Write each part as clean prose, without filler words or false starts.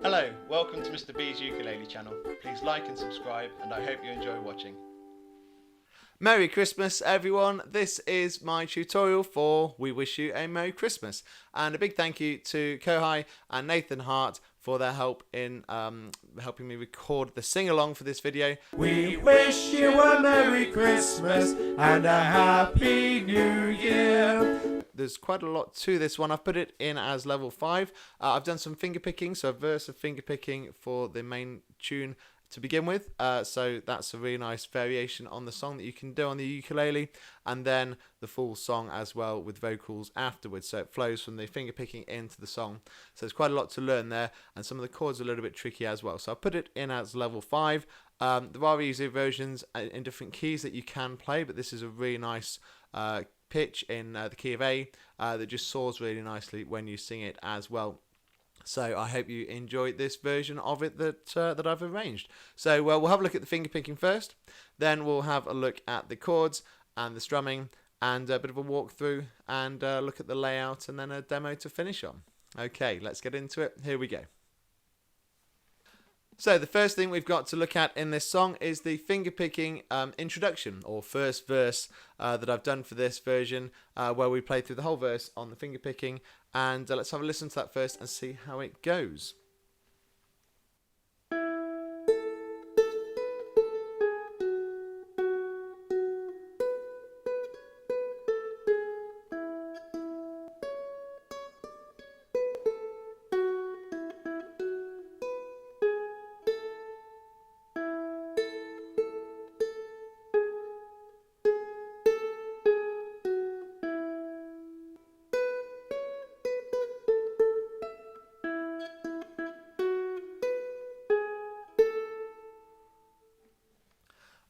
Hello, welcome to Mr. B's Ukulele channel. Please like and subscribe, and I hope you enjoy watching. Merry Christmas everyone, this is my tutorial for We Wish You a Merry Christmas, and a big thank you to Kohai and Nathan Hart for their help in helping me record the sing-along for this video. We wish you a Merry Christmas and a Happy New Year. There's quite a lot to this one. I've put it in as level 5. I've done some finger picking, so a verse of finger picking for the main tune to begin with. So that's a really nice variation on the song that you can do on the ukulele, and then the full song as well with vocals afterwards. So it flows from the finger picking into the song. So there's quite a lot to learn there, and some of the chords are a little bit tricky as well. So I put it in as level 5. There are easier versions in different keys that you can play, but this is a really nice pitch in the key of A that just soars really nicely when you sing it as well. So I hope you enjoyed this version of it that I've arranged. So we'll have a look at the finger picking first, then we'll have a look at the chords and the strumming, and a bit of a walkthrough, and look at the layout, and then a demo to finish on. Okay, let's get into it. Here we go. So the first thing we've got to look at in this song is the finger picking introduction, or first verse that I've done for this version, where we play through the whole verse on the finger picking, and let's have a listen to that first and see how it goes.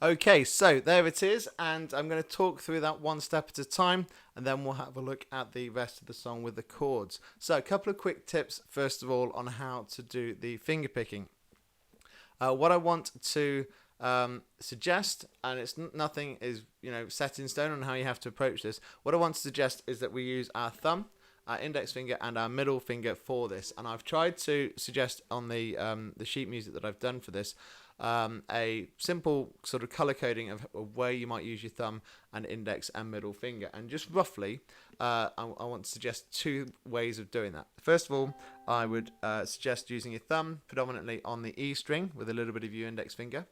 Okay, so there it is, and I'm going to talk through that one step at a time, and then we'll have a look at the rest of the song with the chords. So a couple of quick tips, first of all, on how to do the finger picking. What I want to suggest, and it's nothing is set in stone on how you have to approach this. What I want to suggest is that we use our thumb, our index finger, and our middle finger for this. And I've tried to suggest on the sheet music that I've done for this a simple sort of color coding of where you might use your thumb and index and middle finger. And just roughly, I want to suggest 2 ways of doing that. First of all, I would suggest using your thumb predominantly on the E string with a little bit of your index finger,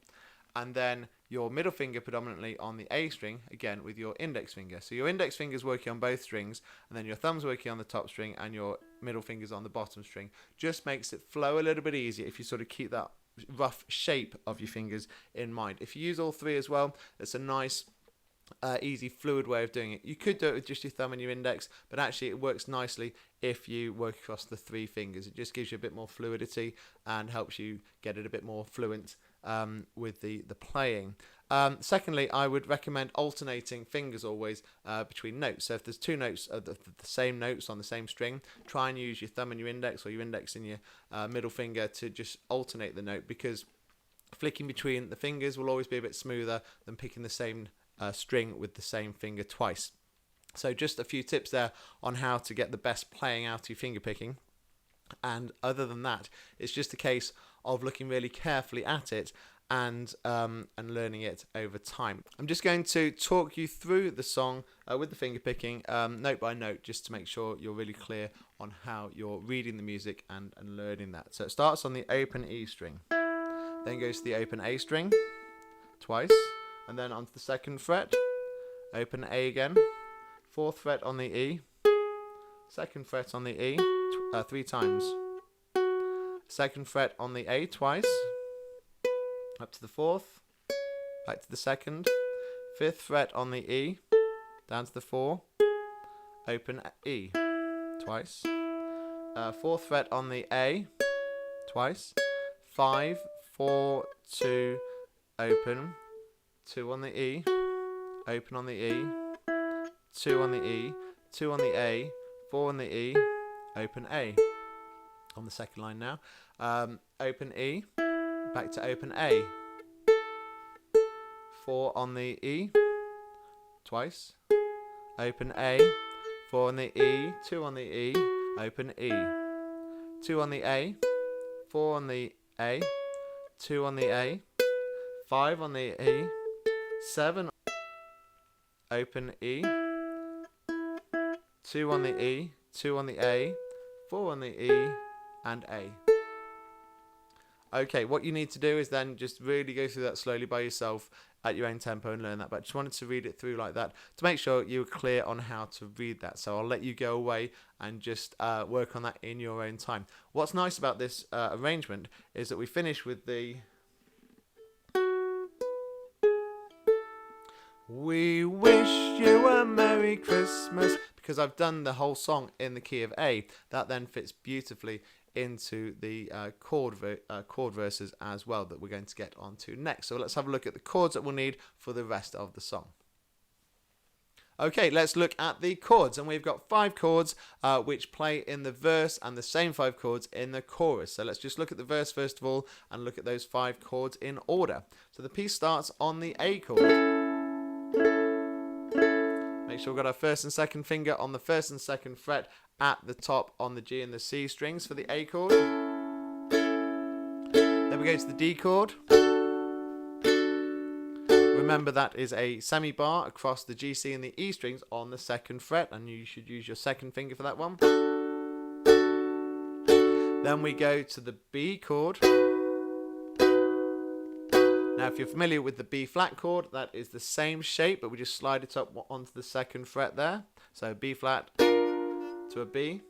and then your middle finger predominantly on the A string, again with your index finger. So your index finger is working on both strings, and then your thumb's working on the top string, and your middle finger's on the bottom string. Just makes it flow a little bit easier if you sort of keep that rough shape of your fingers in mind. If you use all 3 as well, it's a nice easy fluid way of doing it. You could do it with just your thumb and your index, but actually it works nicely if you work across the 3 fingers. It just gives you a bit more fluidity and helps you get it a bit more fluent with the playing. Secondly, I would recommend alternating fingers always between notes. So if there's 2 notes of the same notes on the same string, try and use your thumb and your index, or your index and your middle finger, to just alternate the note, because flicking between the fingers will always be a bit smoother than picking the same string with the same finger twice. So just a few tips there on how to get the best playing out of your finger picking. And other than that, it's just a case of looking really carefully at it and learning it over time. I'm just going to talk you through the song with the finger picking note by note, just to make sure you're really clear on how you're reading the music and learning that. So it starts on the open E string, then goes to the open A string twice, and then onto the 2nd fret, open A again, 4th fret on the E, 2nd fret on the E 3 times, 2nd fret on the A twice, up to the 4th, back to the 2nd, 5th fret on the E, down to the 4, open E twice, 4th fret on the A twice, 5, 4, 2, open, 2 on the E, open on the E, 2 on the E, 2 on the A, 4 on the E, open A. On the 2nd line now, open E, back to open A, 4 on the E, twice, open A, 4 on the E, 2 on the E, open E, 2 on the A, 4 on the A, 2 on the A, 5 on the E, 7 open E, 2 on the E, 2 on the A, 4 on the E, and A. Okay, what you need to do is then just really go through that slowly by yourself at your own tempo and learn that. But I just wanted to read it through like that to make sure you were clear on how to read that. So I'll let you go away and just work on that in your own time. What's nice about this arrangement is that we finish with the "We wish you a Merry Christmas," because I've done the whole song in the key of A. That then fits beautifully into the chord verses as well that we're going to get onto next. So let's have a look at the chords that we'll need for the rest of the song. Okay, let's look at the chords, and we've got 5 chords which play in the verse and the same 5 chords in the chorus. So let's just look at the verse first of all and look at those 5 chords in order. So the piece starts on the A chord. Make sure we've got our first and second finger on the first and second fret at the top on the G and the C strings for the A chord. Then we go to the D chord. Remember that is a semi-bar across the G, C and the E strings on the second fret, and you should use your second finger for that one. Then we go to the B chord. Now if you're familiar with the B flat chord, that is the same shape, but we just slide it up onto the second fret there. So B flat to a B.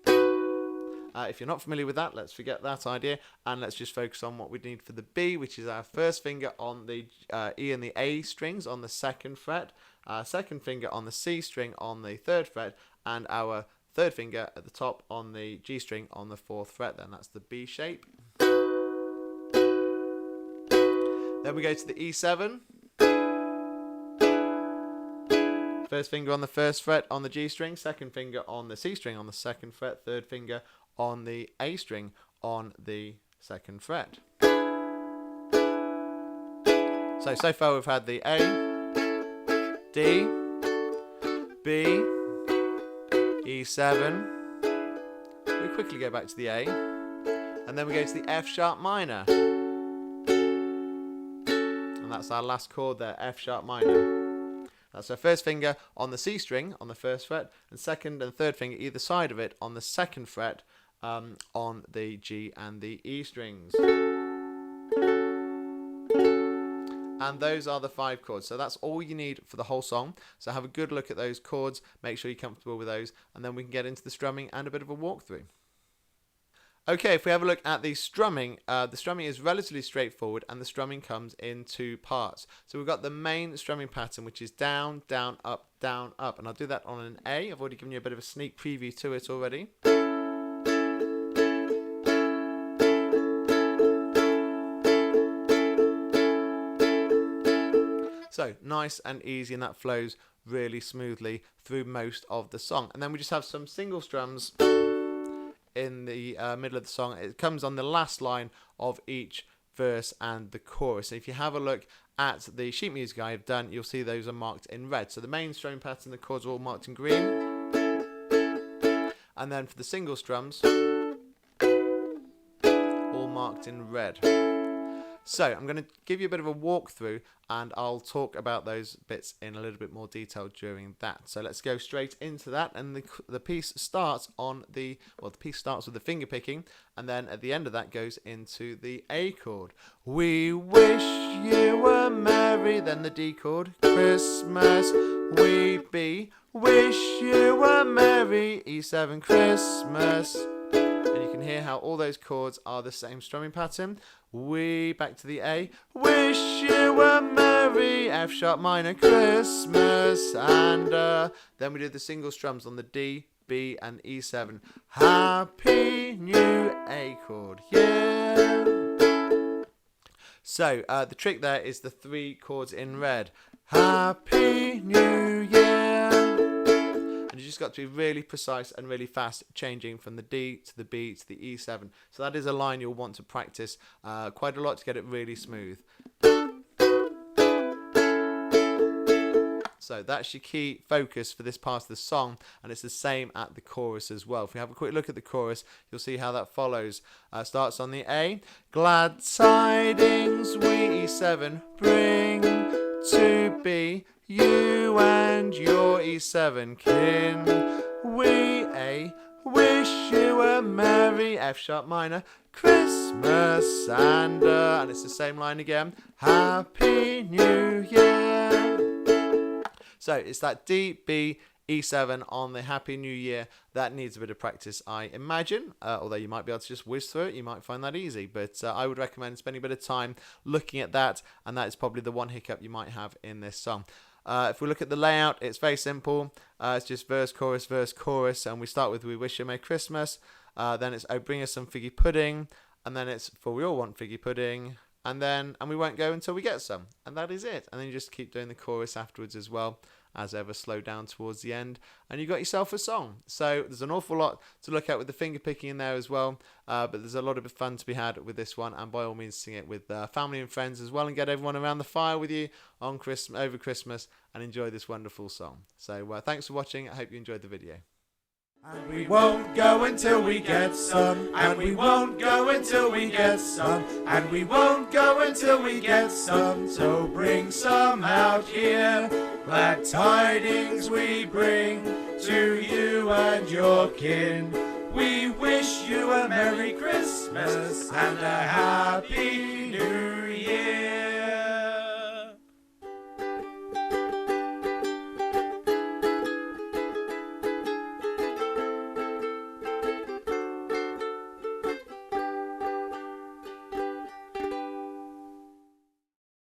If you're not familiar with that, let's forget that idea and let's just focus on what we need for the B, which is our first finger on the E and the A strings on the second fret, second finger on the C string on the third fret, and our third finger at the top on the G string on the fourth fret. Then that's the B shape. Then we go to the E7. First finger on the first fret on the G string, second finger on the C string on the second fret, third finger on the A string on the second fret. So far we've had the A, D, B, E7. We quickly go back to the A, and then we go to the F sharp minor. And that's our last chord there, F sharp minor. That's our first finger on the C string on the first fret, and second and third finger either side of it on the second fret on the G and the E strings. And those are the 5 chords. So that's all you need for the whole song. So have a good look at those chords, make sure you're comfortable with those, and then we can get into the strumming and a bit of a walkthrough. Okay, if we have a look at the strumming is relatively straightforward, and the strumming comes in 2 parts. So we've got the main strumming pattern, which is down, down, up, and I'll do that on an A. I've already given you a bit of a sneak preview to it already. So nice and easy, and that flows really smoothly through most of the song. And then we just have some single strums in the middle of the song. It comes on the last line of each verse and the chorus. So if you have a look at the sheet music I have done, you'll see those are marked in red. So the main strumming pattern, the chords are all marked in green. And then for the single strums, all marked in red. So I'm going to give you a bit of a walkthrough, and I'll talk about those bits in a little bit more detail during that. So let's go straight into that, and the piece starts on the piece starts with the finger picking, and then at the end of that goes into the A chord. We wish you a merry, then the D chord, Christmas. We wish you a merry, E7 Christmas. And you can hear how all those chords are the same strumming pattern. We, back to the A, wish you a merry, F sharp minor Christmas. And then we do the single strums on the D, B and E7. Happy new A chord, yeah. So the trick there is the 3 chords in red. Happy New Year. And you just got to be really precise and really fast, changing from the D to the B to the E7. So that is a line you'll want to practice quite a lot to get it really smooth. So that's your key focus for this part of the song, and it's the same at the chorus as well. If we have a quick look at the chorus, you'll see how that follows. Starts on the A. Glad tidings we E7 bring to B, you and your E7 kin. We A wish you a merry F sharp minor Christmas and it's the same line again. Happy New Year. So it's that D, B, E7 on the Happy New Year. That needs a bit of practice, I imagine. Although you might be able to just whiz through it. You might find that easy. But I would recommend spending a bit of time looking at that. And that is probably the one hiccup you might have in this song. If we look at the layout, it's very simple. It's just verse, chorus. And we start with We Wish You a Merry Christmas. Then it's Oh, Bring Us Some Figgy Pudding. And then it's For We All Want Figgy Pudding. And we won't go until we get some. And that is it. And then you just keep doing the chorus afterwards as well. As ever, slow down towards the end, and you got yourself a song. So there's an awful lot to look at with the finger picking in there as well, but there's a lot of fun to be had with this one, and by all means sing it with family and friends as well, and get everyone around the fire with you on over Christmas, and enjoy this wonderful song. So thanks for watching. I hope you enjoyed the video. And we won't go until we get some. And we won't go until we get some. And we won't go until we get some. So bring some out here. Glad tidings we bring to you and your kin. We wish you a Merry Christmas and a Happy New Year.